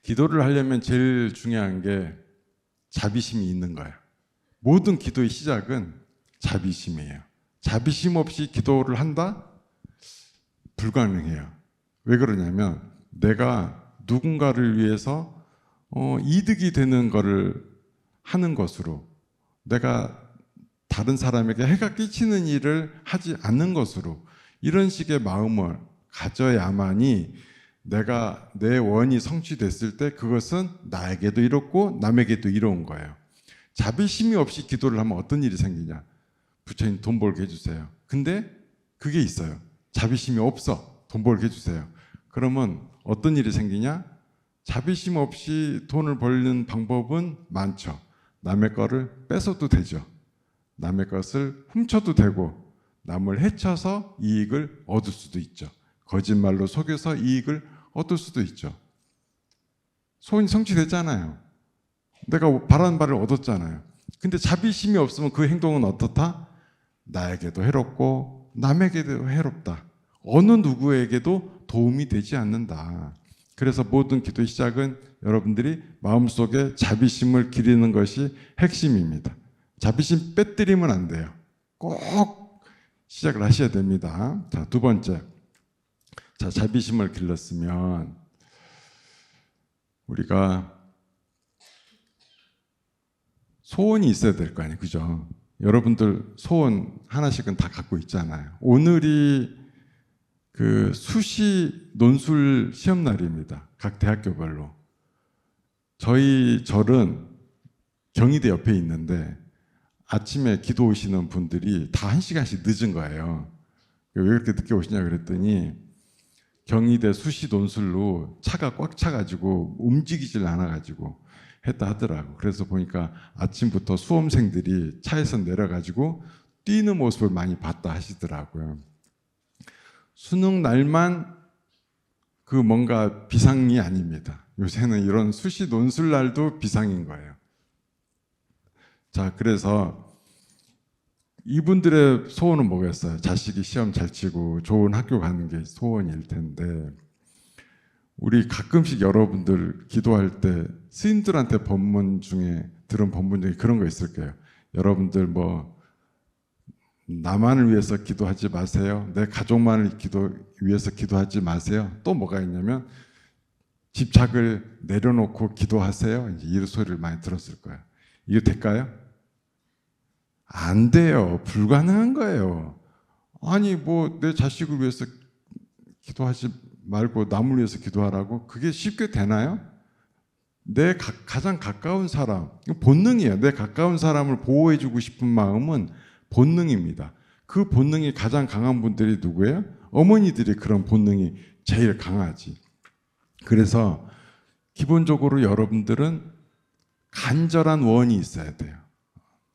기도를 하려면 제일 중요한 게 자비심이 있는 거예요. 모든 기도의 시작은 자비심이에요. 자비심 없이 기도를 한다? 불가능해요. 왜 그러냐면 내가 누군가를 위해서 이득이 되는 것을 하는 것으로, 내가 다른 사람에게 해가 끼치는 일을 하지 않는 것으로, 이런 식의 마음을 가져야만이 내가 내 원이 성취됐을 때 그것은 나에게도 이롭고 남에게도 이로운 거예요. 자비심이 없이 기도를 하면 어떤 일이 생기냐? 부처님 돈 벌게 해주세요. 근데 그게 있어요. 자비심이 없어. 돈 벌게 해주세요. 그러면 어떤 일이 생기냐? 자비심 없이 돈을 벌는 방법은 많죠. 남의 거를 뺏어도 되죠. 남의 것을 훔쳐도 되고, 남을 해쳐서 이익을 얻을 수도 있죠. 거짓말로 속여서 이익을 얻을 수도 있죠. 소원이 성취됐잖아요. 내가 바라는 바를 얻었잖아요. 근데 자비심이 없으면 그 행동은 어떻다? 나에게도 해롭고 남에게도 해롭다. 어느 누구에게도 도움이 되지 않는다. 그래서 모든 기도의 시작은 여러분들이 마음속에 자비심을 기르는 것이 핵심입니다. 자비심 빼뜨리면 안 돼요. 꼭 시작을 하셔야 됩니다. 자, 두 번째. 자, 자비심을 길렀으면 우리가 소원이 있어야 될 거 아니에요. 그죠? 여러분들 소원 하나씩은 다 갖고 있잖아요. 오늘이 그 수시 논술 시험 날입니다. 각 대학교별로. 저희 절은 경희대 옆에 있는데 아침에 기도 오시는 분들이 다 1시간씩 늦은 거예요. 왜 그렇게 늦게 오시냐 그랬더니 경희대 수시 논술로 차가 꽉 차가지고 움직이질 않아가지고 했다 하더라고. 그래서 보니까 아침부터 수험생들이 차에서 내려가지고 뛰는 모습을 많이 봤다 하시더라고요. 수능 날만 그 뭔가 비상이 아닙니다. 요새는 이런 수시 논술 날도 비상인 거예요. 자, 그래서 이분들의 소원은 뭐겠어요? 자식이 시험 잘 치고 좋은 학교 가는 게 소원일 텐데, 우리 가끔씩 여러분들 기도할 때 스님들한테 들은 법문 중에 그런 거 있을 거예요. 여러분들 뭐 나만을 위해서 기도하지 마세요. 내 가족만을 위해서 기도하지 마세요. 또 뭐가 있냐면 집착을 내려놓고 기도하세요. 이제 이런 소리를 많이 들었을 거예요. 이게 될까요? 안 돼요. 불가능한 거예요. 아니 뭐 내 자식을 위해서 기도하지 말고 남을 위해서 기도하라고? 그게 쉽게 되나요? 내 가장 가까운 사람, 본능이에요. 내 가까운 사람을 보호해주고 싶은 마음은 본능입니다. 그 본능이 가장 강한 분들이 누구예요? 어머니들이 그런 본능이 제일 강하지. 그래서 기본적으로 여러분들은 간절한 원이 있어야 돼요.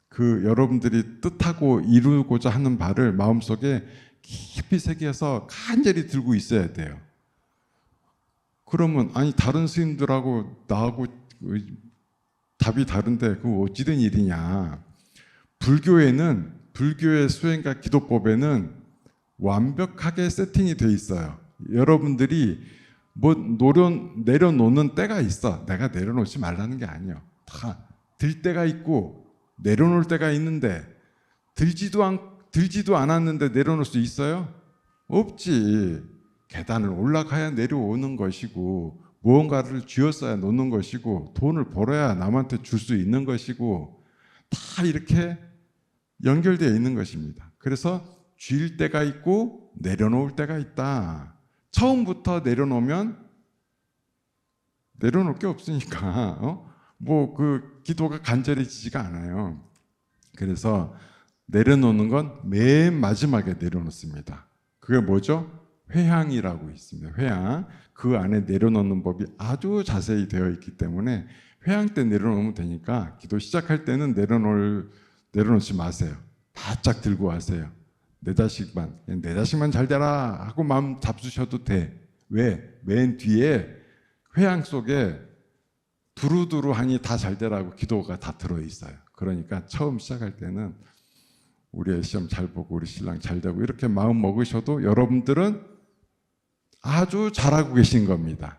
그 여러분들이 뜻하고 이루고자 하는 바를 마음속에 깊이 새겨서 간절히 들고 있어야 돼요. 그러면 아니 다른 스님들하고 나하고 답이 다른데 그거 어찌된 일이냐. 불교의 수행과 기도법에는 완벽하게 세팅이 돼 있어요. 여러분들이 뭐 내려놓는 때가 있어. 내가 내려놓지 말라는 게 아니에요. 다 들 때가 있고 내려놓을 때가 있는데, 들지도 않았는데 내려놓을 수 있어요? 없지. 계단을 올라가야 내려오는 것이고, 무언가를 쥐었어야 놓는 것이고, 돈을 벌어야 남한테 줄 수 있는 것이고, 다 이렇게 연결되어 있는 것입니다. 그래서 쥐일 때가 있고 내려놓을 때가 있다. 처음부터 내려놓으면 내려놓을 게 없으니까 뭐 그 기도가 간절해지지가 않아요. 그래서 내려놓는 건 맨 마지막에 내려놓습니다. 그게 뭐죠? 회향이라고 있습니다. 회향. 그 안에 내려놓는 법이 아주 자세히 되어 있기 때문에 회향 때 내려놓으면 되니까 기도 시작할 때는 내려놓지 마세요. 바짝 들고 하세요. 내 자식만 잘 되라 하고 마음 잡수셔도 돼. 왜? 맨 뒤에 회향 속에 두루두루하니 다 잘 되라고 기도가 다 들어있어요. 그러니까 처음 시작할 때는 우리의 시험 잘 보고 우리 신랑 잘 되고 이렇게 마음 먹으셔도 여러분들은 아주 잘하고 계신 겁니다.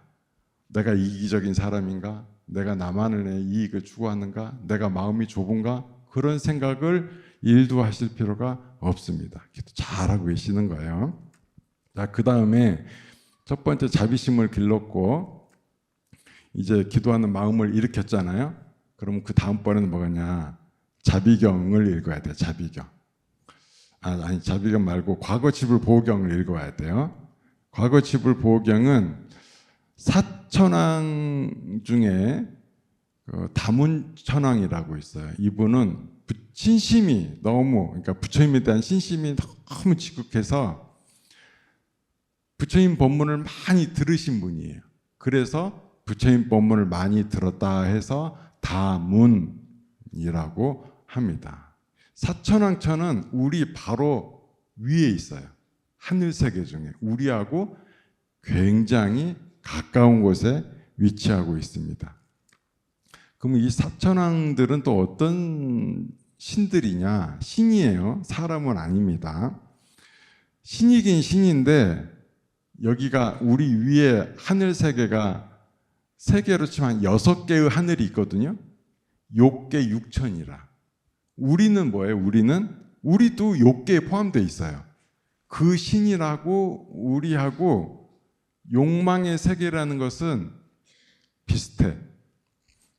내가 이기적인 사람인가? 내가 나만의 이익을 추구하는가? 내가 마음이 좁은가? 그런 생각을 일도 하실 필요가 없습니다. 기도 잘하고 계시는 거예요. 자, 그 다음에 첫 번째 자비심을 길렀고 이제 기도하는 마음을 일으켰잖아요. 그럼 그 다음번에는 뭐겠냐? 자비경을 읽어야 돼요. 자비경. 아니 자비경 말고 과거치불 보경을 읽어야 돼요. 과거치불 보경은 사천왕 중에 다문천왕이라고 있어요. 이분은 신심이 너무, 그러니까 부처님에 대한 신심이 너무 지극해서 부처님 법문을 많이 들으신 분이에요. 그래서 부처님 법문을 많이 들었다 해서 다문이라고 합니다. 사천왕천은 우리 바로 위에 있어요. 하늘 세계 중에 우리하고 굉장히 가까운 곳에 위치하고 있습니다. 그럼 이 사천왕들은 또 어떤 신들이냐? 신이에요. 사람은 아닙니다. 신이긴 신인데 여기가 우리 위에 하늘 세계가 세계로 치면 6개의 하늘이 있거든요. 6개 6천이라. 우리는 뭐예요? 우리도 6개에 포함되어 있어요. 그 신이라고 우리하고 욕망의 세계라는 것은 비슷해.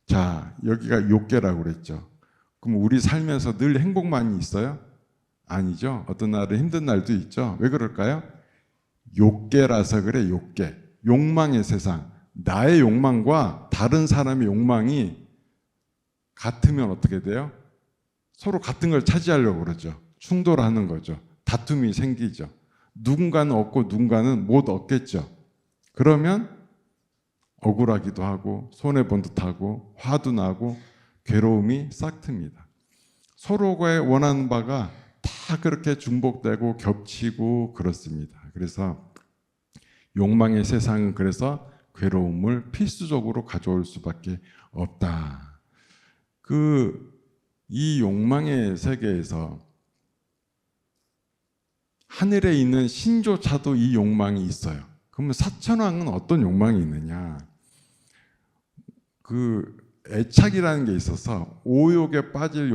자, 여기가 6개라고 그랬죠. 그럼 우리 살면서 늘 행복만이 있어요? 아니죠. 어떤 날은 힘든 날도 있죠. 왜 그럴까요? 6개라서 그래. 6개. 욕망의 세상. 나의 욕망과 다른 사람의 욕망이 같으면 어떻게 돼요? 서로 같은 걸 차지하려고 그러죠. 충돌하는 거죠. 다툼이 생기죠. 누군가는 얻고 누군가는 못 얻겠죠. 그러면 억울하기도 하고 손해본 듯하고 화도 나고 괴로움이 싹 틉니다. 서로가 원하는 바가 다 그렇게 중복되고 겹치고 그렇습니다. 그래서 욕망의 세상은 그래서 괴로움을 필수적으로 가져올 수밖에 없다. 이 욕망의 세계에서 하늘에 있는 신조차도 이 욕망이 있어요. 그러면 사천왕은 어떤 욕망이 있느냐? 애착이라는 게 있어서 오욕에 빠질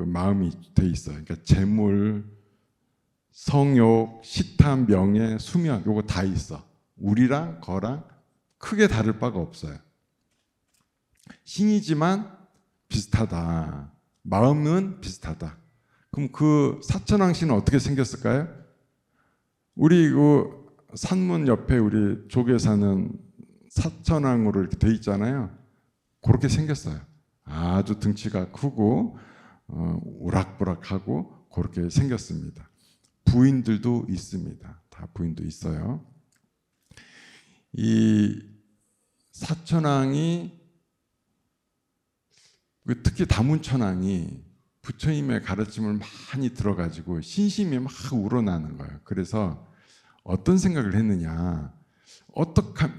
마음이 돼 있어요. 그러니까 재물, 성욕, 식탐, 명예, 수면 요거 다 있어. 우리랑 거랑 크게 다를 바가 없어요. 신이지만 비슷하다. 마음은 비슷하다. 그럼 그 사천왕 신은 어떻게 생겼을까요? 우리 산문 옆에 우리 조계 사는 사천왕으로 이렇게 돼 있잖아요. 그렇게 생겼어요. 아주 등치가 크고 우락부락하고 그렇게 생겼습니다. 부인들도 있습니다. 다 부인도 있어요. 이 사천왕이 특히 다문천왕이 부처님의 가르침을 많이 들어가지고 신심이 막 우러나는 거예요. 그래서 어떤 생각을 했느냐?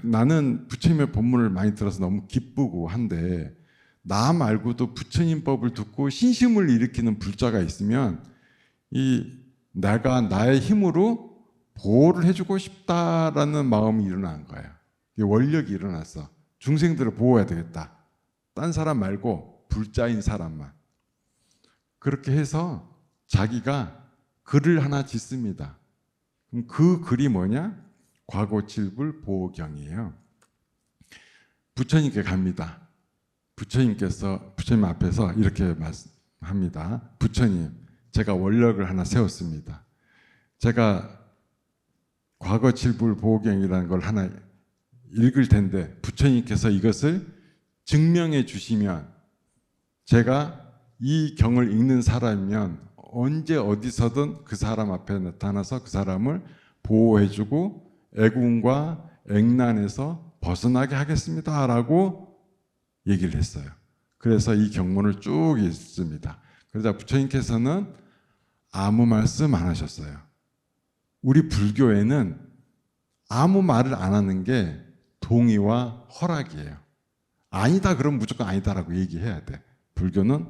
나는 부처님의 법문을 많이 들어서 너무 기쁘고 한데 나 말고도 부처님 법을 듣고 신심을 일으키는 불자가 있으면 내가 나의 힘으로 보호를 해주고 싶다라는 마음이 일어난 거예요. 원력이 일어났어. 중생들을 보호해야 되겠다. 딴 사람 말고 불자인 사람만. 그렇게 해서 자기가 글을 하나 짓습니다. 그럼 그 글이 뭐냐? 과거칠불 보경이에요. 부처님께 갑니다. 부처님 앞에서 이렇게 말씀합니다. 부처님, 제가 원력을 하나 세웠습니다. 제가 과거칠불 보경이라는 걸 하나 읽을 텐데 부처님께서 이것을 증명해 주시면 제가 이 경을 읽는 사람이면 언제 어디서든 그 사람 앞에 나타나서 그 사람을 보호해주고 애군과 액난에서 벗어나게 하겠습니다 라고 얘기를 했어요. 그래서 이 경문을 쭉 읽습니다. 그러자 부처님께서는 아무 말씀 안 하셨어요. 우리 불교에는 아무 말을 안 하는 게 동의와 허락이에요. 아니다 그러면 무조건 아니다라고 얘기해야 돼. 불교는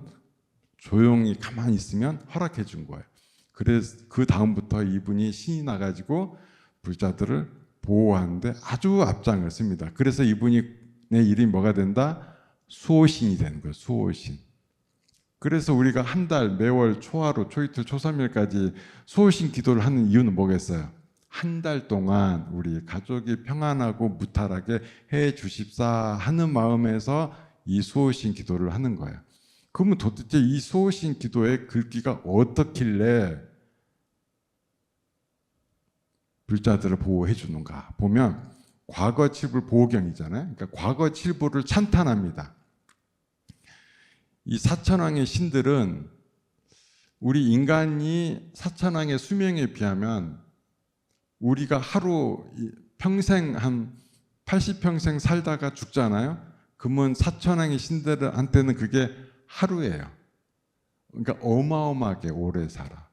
조용히 가만히 있으면 허락해 준 거예요. 그래서 그 다음부터 이분이 신이 나가지고 불자들을 보호하는데 아주 앞장을 씁니다. 그래서 이분이 내 이름이 뭐가 된다? 수호신이 되는 거예요. 수호신. 그래서 우리가 한 달 매월 초하루, 초이틀, 초삼일까지 수호신 기도를 하는 이유는 뭐겠어요? 한 달 동안 우리 가족이 평안하고 무탈하게 해 주십사 하는 마음에서 이 수호신 기도를 하는 거예요. 그러면 도대체 이 수호신 기도의 글귀가 어떻길래 불자들을 보호해 주는가 보면 과거 칠불 보호경이잖아요. 그러니까 과거 칠불을 찬탄합니다. 이 사천왕의 신들은 우리 인간이 사천왕의 수명에 비하면 우리가 하루 평생 한 80평생 살다가 죽잖아요. 그러면 사천왕의 신들한테는 그게 하루예요. 그러니까 어마어마하게 오래 살아.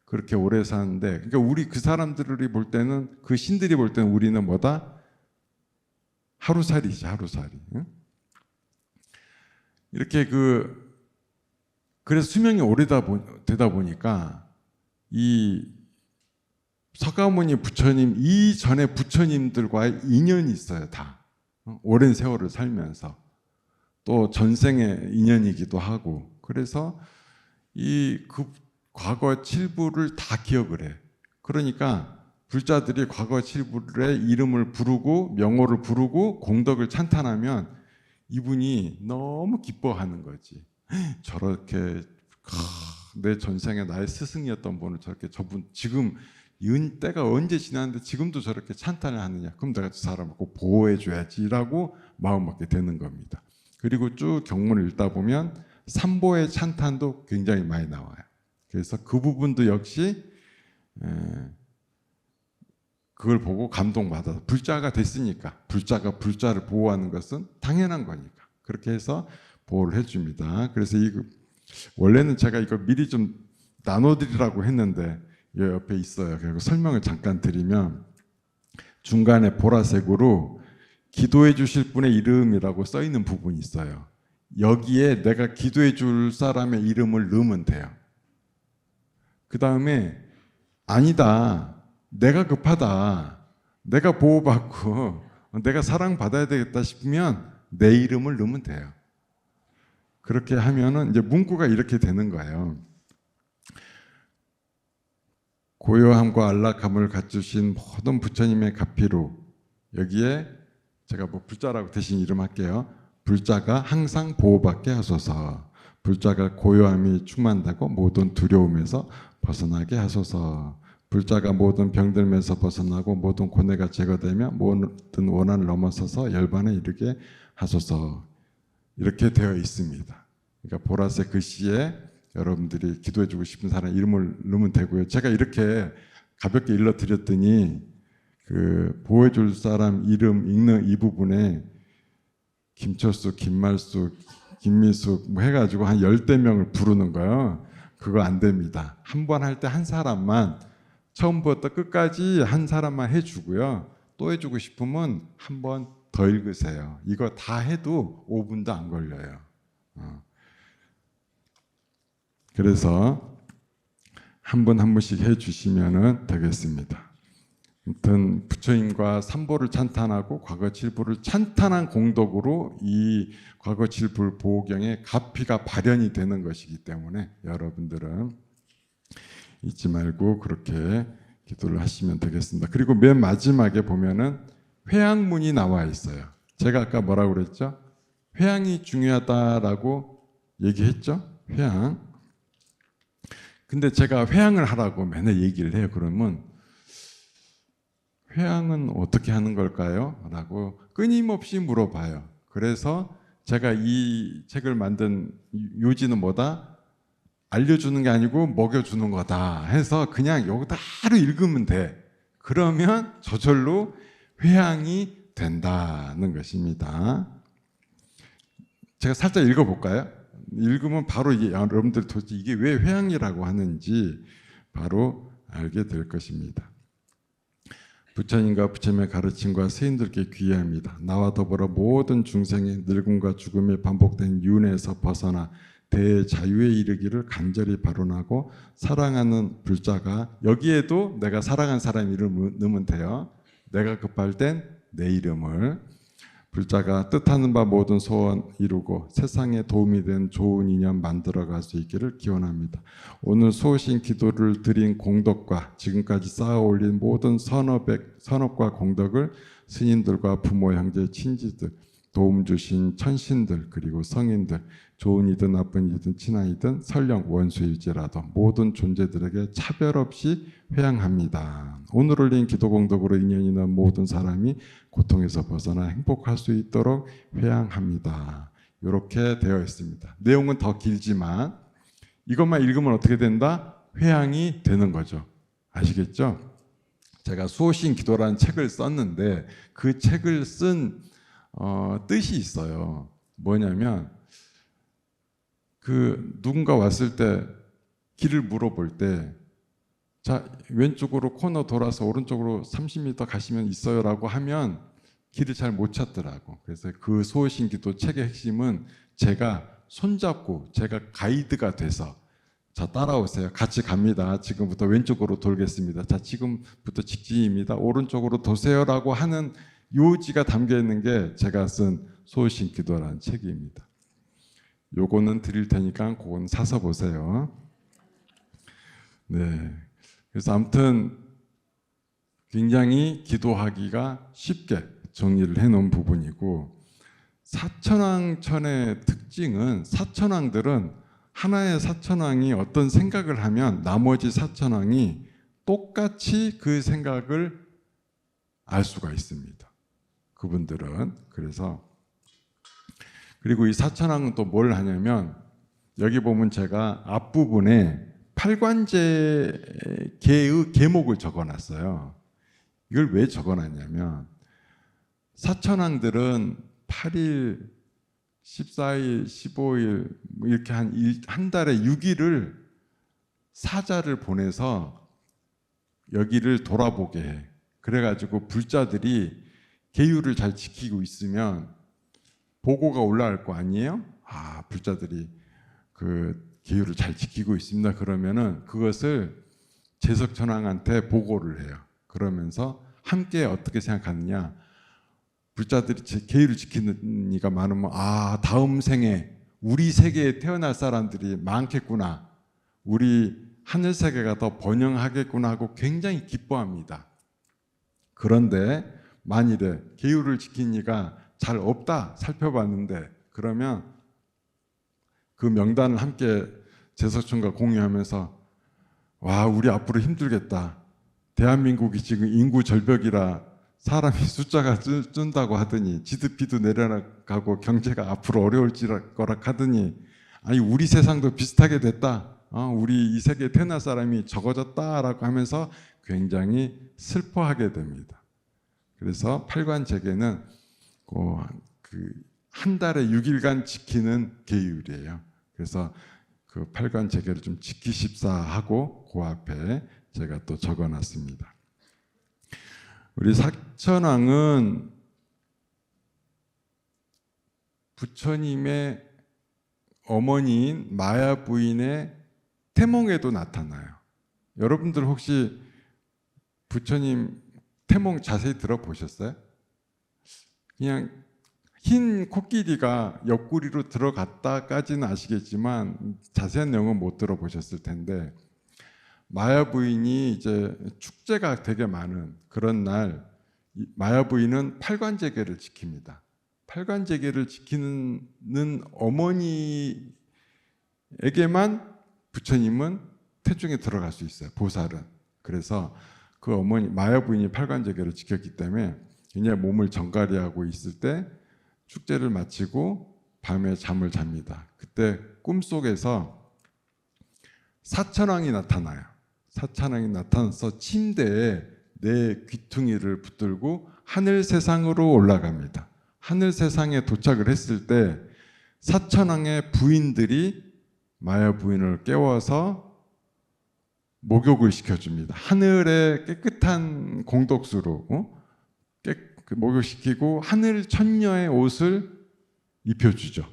그렇게 오래 사는데, 그러니까 우리 그 사람들이 볼 때는, 그 신들이 볼 때는 우리는 뭐다? 하루살이지, 하루살이. 응? 이렇게 그래서 수명이 되다 보니까 이 서가모니 부처님 이전에 부처님들과의 인연이 있어요. 다 오랜 세월을 살면서 또 전생의 인연이기도 하고, 그래서 그 과거 칠부를 다 기억을 해. 그러니까 불자들이 과거 칠부의 이름을 부르고 명호를 부르고 공덕을 찬탄하면 이분이 너무 기뻐하는 거지. 저렇게 내 전생에 나의 스승이었던 분을 저렇게 저분 지금 때가 언제 지났는데 지금도 저렇게 찬탄을 하느냐. 그럼 내가 저 사람을 꼭 보호해줘야지라고 마음먹게 되는 겁니다. 그리고 쭉 경문을 읽다 보면 삼보의 찬탄도 굉장히 많이 나와요. 그래서 그 부분도 역시 그걸 보고 감동받아서 불자가 됐으니까 불자가 불자를 보호하는 것은 당연한 거니까 그렇게 해서 보호를 해줍니다. 그래서 원래는 제가 이거 미리 좀 나눠드리라고 했는데 이 옆에 있어요. 그리고 설명을 잠깐 드리면 중간에 보라색으로 기도해 주실 분의 이름이라고 써 있는 부분이 있어요. 여기에 내가 기도해 줄 사람의 이름을 넣으면 돼요. 그 다음에 아니다, 내가 급하다, 내가 보호받고 내가 사랑받아야 되겠다 싶으면 내 이름을 넣으면 돼요. 그렇게 하면은 이제 문구가 이렇게 되는 거예요. 고요함과 안락함을 갖추신 모든 부처님의 가피로, 여기에 제가 뭐 불자라고 대신 이름 할게요. 불자가 항상 보호받게 하소서. 불자가 고요함이 충만하고 모든 두려움에서 벗어나게 하소서. 불자가 모든 병들면서 벗어나고 모든 고뇌가 제거되며 모든 원한을 넘어서서 열반에 이르게 하소서. 이렇게 되어 있습니다. 그러니까 보라색 글씨에 여러분들이 기도해주고 싶은 사람 이름을 넣으면 되고요. 제가 이렇게 가볍게 일러드렸더니 그 보호해줄 사람 이름 읽는 이 부분에 김철수, 김말수, 김미숙 뭐 해가지고 한 10대 명을 부르는 거예요. 그거 안 됩니다. 한 번 할 때 한 사람만, 처음부터 끝까지 한 사람만 해주고요. 또 해주고 싶으면 한 번 더 읽으세요. 이거 다 해도 5분도 안 걸려요. 그래서 한 분 한 분씩 해주시면 되겠습니다. 아무튼 부처님과 삼보를 찬탄하고 과거 칠부를 찬탄한 공덕으로 이 과거 칠불 보호경의 가피가 발현이 되는 것이기 때문에 여러분들은 잊지 말고 그렇게 기도를 하시면 되겠습니다. 그리고 맨 마지막에 보면은 회양문이 나와 있어요. 제가 아까 뭐라고 그랬죠? 회양이 중요하다라고 얘기했죠? 회양. 근데 제가 회양을 하라고 맨날 얘기를 해요. 그러면 회양은 어떻게 하는 걸까요? 라고 끊임없이 물어봐요. 그래서 제가 이 책을 만든 요지는 뭐다? 알려주는 게 아니고 먹여주는 거다 해서 그냥 여기다 하루 읽으면 돼. 그러면 저절로 회양이 된다는 것입니다. 제가 살짝 읽어볼까요? 읽으면 바로 여러분들 도대체 이게 왜 회양이라고 하는지 바로 알게 될 것입니다. 부처님과 부처님의 가르침과 스님들께 귀의합니다. 나와 더불어 모든 중생의 늙음과 죽음에 반복된 윤회에서 벗어나 대자유에 이르기를 간절히 발언하고 사랑하는 불자가, 여기에도 내가 사랑하는 사람 이름을 넣으면 돼요. 내가 급할 땐 내 이름을. 불자가 뜻하는 바 모든 소원 이루고 세상에 도움이 된 좋은 인연 만들어갈 수 있기를 기원합니다. 오늘 수호신 기도를 드린 공덕과 지금까지 쌓아 올린 모든 선업과 공덕을 스님들과 부모, 형제, 친지들, 도움 주신 천신들, 그리고 성인들, 좋은 이든 나쁜 이든 친아이든 설령 원수일지라도 모든 존재들에게 차별 없이 회양합니다. 오늘 올린 기도 공덕으로 인연 있는 모든 사람이 고통에서 벗어나 행복할 수 있도록 회양합니다. 이렇게 되어 있습니다. 내용은 더 길지만 이것만 읽으면 어떻게 된다? 회양이 되는 거죠. 아시겠죠? 제가 수호신 기도라는 책을 썼는데 그 책을 쓴 뜻이 있어요. 뭐냐면 누군가 왔을 때 길을 물어볼 때 자, 왼쪽으로 코너 돌아서 오른쪽으로 30m 가시면 있어요라고 하면 길을 잘 못 찾더라고. 그래서 그 수호신 기도 책의 핵심은 제가 손잡고 제가 가이드가 돼서 자, 따라오세요. 같이 갑니다. 지금부터 왼쪽으로 돌겠습니다. 자, 지금부터 직진입니다. 오른쪽으로 도세요라고 하는 요지가 담겨 있는 게 제가 쓴 수호신 기도라는 책입니다. 요거는 드릴 테니까 그건 사서 보세요. 네. 그래서 아무튼 굉장히 기도하기가 쉽게 정리를 해놓은 부분이고, 사천왕천의 특징은 사천왕들은 하나의 사천왕이 어떤 생각을 하면 나머지 사천왕이 똑같이 그 생각을 알 수가 있습니다. 그분들은. 그리고 이 사천왕은 또 뭘 하냐면 여기 보면 제가 앞부분에 팔관제 계의 계목을 적어놨어요. 이걸 왜 적어놨냐면 사천왕들은 8일, 14일, 15일 이렇게 한 달에 6일을 사자를 보내서 여기를 돌아보게 해. 그래가지고 불자들이 계율을 잘 지키고 있으면 보고가 올라갈 거 아니에요? 아, 불자들이 그 계율을 잘 지키고 있습니다. 그러면은 그것을 제석천왕한테 보고를 해요. 그러면서 함께 어떻게 생각하느냐? 불자들이 계율을 지키는 이가 많으면 아, 다음 생에 우리 세계에 태어날 사람들이 많겠구나. 우리 하늘 세계가 더 번영하겠구나 하고 굉장히 기뻐합니다. 그런데 만일에 계율을 지킨 이가 잘 없다 살펴봤는데 그러면 그 명단을 함께 제석천과 공유하면서 와, 우리 앞으로 힘들겠다. 대한민국이 지금 인구 절벽이라 사람이 숫자가 준다고 하더니 GDP도 내려가고 경제가 앞으로 어려울지 거라 하더니 아니 우리 세상도 비슷하게 됐다. 우리 이 세계에 태어날 사람이 적어졌다라고 하면서 굉장히 슬퍼하게 됩니다. 그래서 팔관제계는 한 달에 6일간 지키는 계율이에요. 그래서 그 팔관제계를 좀 지키십사 하고 그 앞에 제가 또 적어놨습니다. 우리 사천왕은 부처님의 어머니인 마야 부인의 태몽에도 나타나요. 여러분들 혹시 부처님 태몽 자세히 들어보셨어요? 그냥 흰 코끼리가 옆구리로 들어갔다까지는 아시겠지만 자세한 내용은 못 들어보셨을 텐데, 마야 부인이 이제 축제가 되게 많은 그런 날 마야 부인은 팔관제계를 지킵니다. 팔관제계를 지키는 어머니에게만 부처님은 태중에 들어갈 수 있어요. 보살은. 그래서 그 어머니 마야 부인이 팔관제계를 지켰기 때문에 그냥 몸을 정갈이하고 있을 때 축제를 마치고 밤에 잠을 잡니다. 그때 꿈속에서 사천왕이 나타나요. 사천왕이 나타나서 침대에 내 귀퉁이를 붙들고 하늘 세상으로 올라갑니다. 하늘 세상에 도착을 했을 때 사천왕의 부인들이 마야 부인을 깨워서 목욕을 시켜줍니다. 하늘의 깨끗한 공덕수로 목욕시키고 하늘 천녀의 옷을 입혀주죠.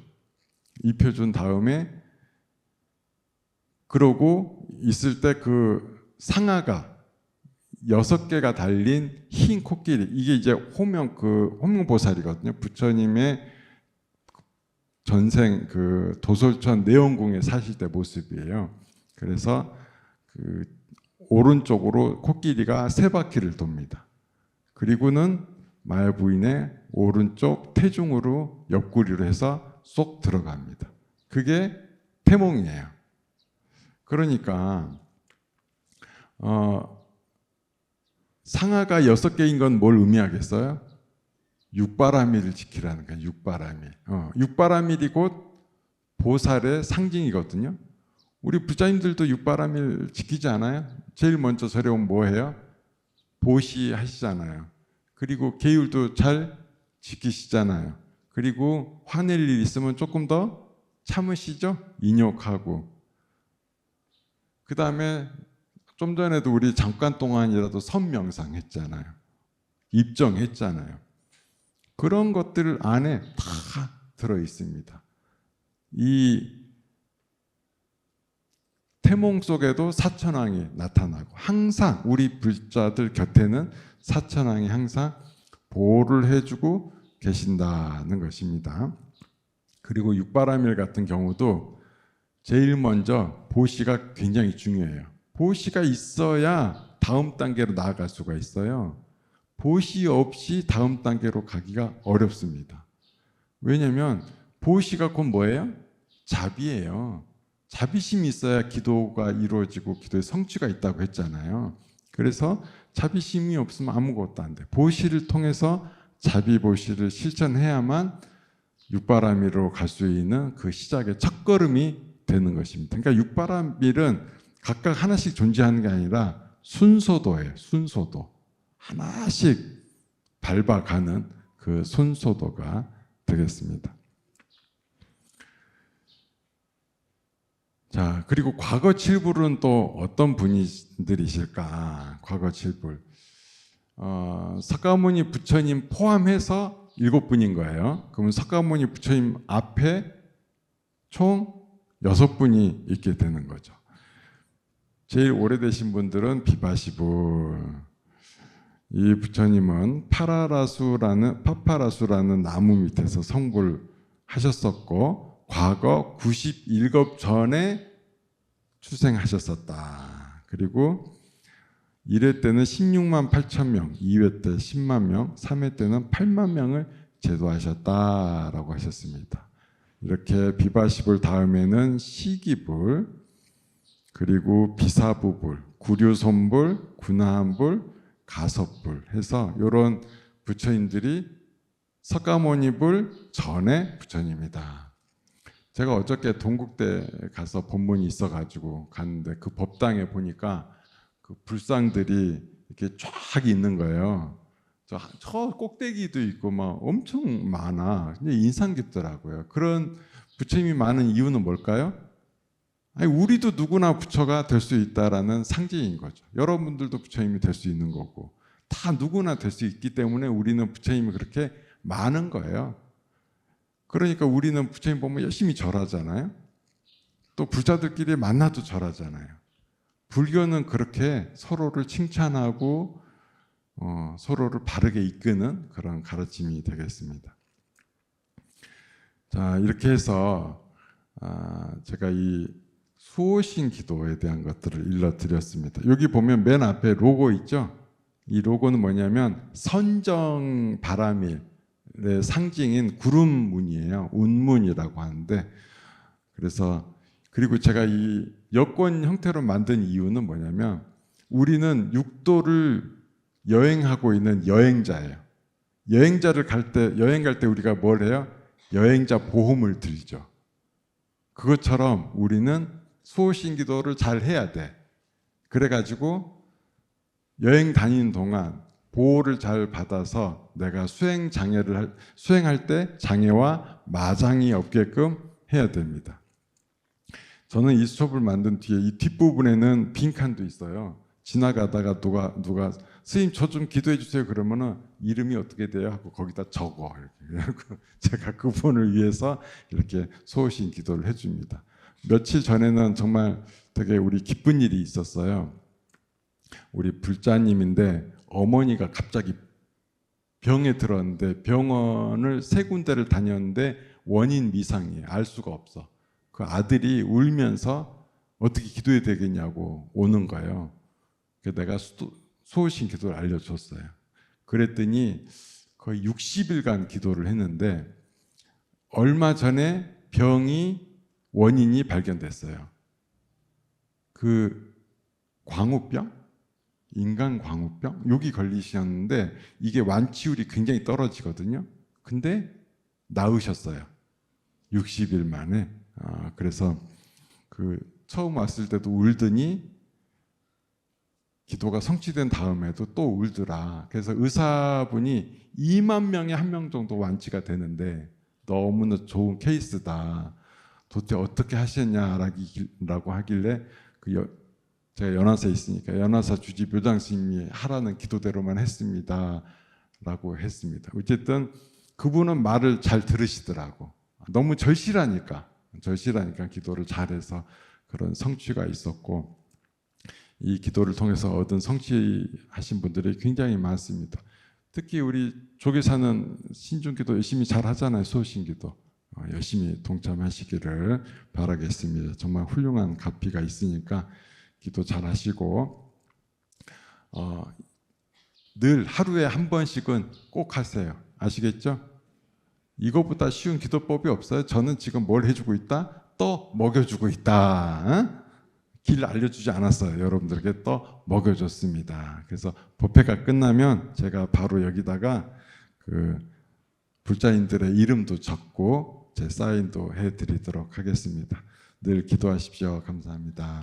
입혀준 다음에 그러고 있을 때 그 상아가 6개가 달린 흰 코끼리, 이게 이제 호명보살이거든요. 부처님의 전생 그 도솔천 내원궁에 사실 때 모습이에요. 그래서 그 오른쪽으로 코끼리가 3바퀴를 돕니다. 그리고는 마야 부인의 오른쪽 태중으로 옆구리로 해서 쏙 들어갑니다. 그게 태몽이에요. 그러니까 상하가 6개인 건 뭘 의미하겠어요? 육바라밀을 지키라는 거예요. 육바라밀. 육바라밀이 곧 보살의 상징이거든요. 우리 부자님들도 육바라밀 지키지 않아요? 제일 먼저 절에 오면 뭐 해요? 보시 하시잖아요. 그리고 계율도 잘 지키시잖아요. 그리고 화낼 일 있으면 조금 더 참으시죠? 인욕하고. 그 다음에 좀 전에도 우리 잠깐 동안이라도 선명상 했잖아요. 입정했잖아요. 그런 것들 안에 다 들어 있습니다. 이 태몽 속에도 사천왕이 나타나고 항상 우리 불자들 곁에는 사천왕이 항상 보호를 해주고 계신다는 것입니다. 그리고 육바라밀 같은 경우도 제일 먼저 보시가 굉장히 중요해요. 보시가 있어야 다음 단계로 나아갈 수가 있어요. 보시 없이 다음 단계로 가기가 어렵습니다. 왜냐하면 보시가 곧 뭐예요? 자비예요. 자비심이 있어야 기도가 이루어지고 기도의 성취가 있다고 했잖아요. 그래서 자비심이 없으면 아무것도 안 돼. 보시를 통해서 자비보시를 실천해야만 육바라밀로 갈 수 있는 그 시작의 첫걸음이 되는 것입니다. 그러니까 육바라밀은 각각 하나씩 존재하는 게 아니라 순서도예요. 순서도. 하나씩 밟아가는 그 순서도가 되겠습니다. 자, 그리고 과거 7불은 또 어떤 분들이실까? 과거 7불. 석가모니 부처님 포함해서 7분인 거예요. 그러면 석가모니 부처님 앞에 총 6분이 있게 되는 거죠. 제일 오래되신 분들은 비바시불. 이 부처님은 파파라수라는 나무 밑에서 성불하셨었고 과거 91겁 전에 출생하셨었다. 그리고 1회 때는 16만 8천 명, 2회 때 10만 명, 3회 때는 8만 명을 제도하셨다라고 하셨습니다. 이렇게 비바시불 다음에는 시기불, 그리고 비사부불, 구류손불, 군하한불, 가섭불 해서 이런 부처님들이 석가모니불 전의 부처님이다. 제가 어저께 동국대 가서 법문이 있어가지고 갔는데 그 법당에 보니까 그 불상들이 이렇게 쫙 있는 거예요. 저 꼭대기도 있고 막 엄청 많아. 근데 인상 깊더라고요. 그런 부처님이 많은 이유는 뭘까요? 아니, 우리도 누구나 부처가 될 수 있다라는 상징인 거죠. 여러분들도 부처님이 될 수 있는 거고 다 누구나 될 수 있기 때문에 우리는 부처님이 그렇게 많은 거예요. 그러니까 우리는 부처님 보면 열심히 절하잖아요. 또 부자들끼리 만나도 절하잖아요. 불교는 그렇게 서로를 칭찬하고 서로를 바르게 이끄는 그런 가르침이 되겠습니다. 자, 이렇게 해서 제가 이 수호신 기도에 대한 것들을 일러드렸습니다. 여기 보면 맨 앞에 로고 있죠? 이 로고는 뭐냐면 선정 바라밀의 상징인 구름문이에요. 운문이라고 하는데, 그래서 그리고 제가 이 여권 형태로 만든 이유는 뭐냐면 우리는 육도를 여행하고 있는 여행자예요. 여행 갈 때 우리가 뭘 해요? 여행자 보험을 들죠. 그것처럼 우리는 수호신 기도를 잘 해야 돼. 그래가지고 여행 다니는 동안 보호를 잘 받아서 내가 수행할 때 장애와 마장이 없게끔 해야 됩니다. 저는 이 수첩을 만든 뒤에 이 뒷부분에는 빈칸도 있어요. 지나가다가 누가 스님 저 좀 기도해 주세요 그러면은 이름이 어떻게 돼요? 하고 거기다 적어. 이렇게. 제가 그분을 위해서 이렇게 수호신 기도를 해줍니다. 며칠 전에는 정말 되게 우리 기쁜 일이 있었어요. 우리 불자님인데 어머니가 갑자기 병에 들었는데 병원을 세 군데를 다녔는데 원인 미상이에요. 알 수가 없어. 그 아들이 울면서 어떻게 기도해야 되겠냐고 오는 거예요. 그래서 내가 소호신 기도를 알려줬어요. 그랬더니 거의 60일간 기도를 했는데 얼마 전에 병이 원인이 발견됐어요. 그 광우병? 인간 광우병? 여기 걸리셨는데 이게 완치율이 굉장히 떨어지거든요. 근데 나으셨어요. 60일 만에. 그래서 그 처음 왔을 때도 울더니 기도가 성취된 다음에도 또 울더라. 그래서 의사분이 2만 명에 1명 정도 완치가 되는데 너무나 좋은 케이스다. 도대체 어떻게 하셨냐라고 하길래 제가 연화사에 있으니까 연화사 주지 묘장 스님이 하라는 기도대로만 했습니다. 라고 했습니다. 어쨌든 그분은 말을 잘 들으시더라고. 너무 절실하니까 기도를 잘해서 그런 성취가 있었고 이 기도를 통해서 얻은 성취하신 분들이 굉장히 많습니다. 특히 우리 조계사는 신중기도 열심히 잘 하잖아요. 소신기도 열심히 동참하시기를 바라겠습니다. 정말 훌륭한 가피가 있으니까 기도 잘 하시고 늘 하루에 한 번씩은 꼭 하세요. 아시겠죠? 이거보다 쉬운 기도법이 없어요. 저는 지금 뭘 해주고 있다? 또 먹여주고 있다. 길 알려주지 않았어요. 여러분들에게 또 먹여줬습니다. 그래서 법회가 끝나면 제가 바로 여기다가 그 불자인들의 이름도 적고 제 사인도 해드리도록 하겠습니다. 늘 기도하십시오. 감사합니다.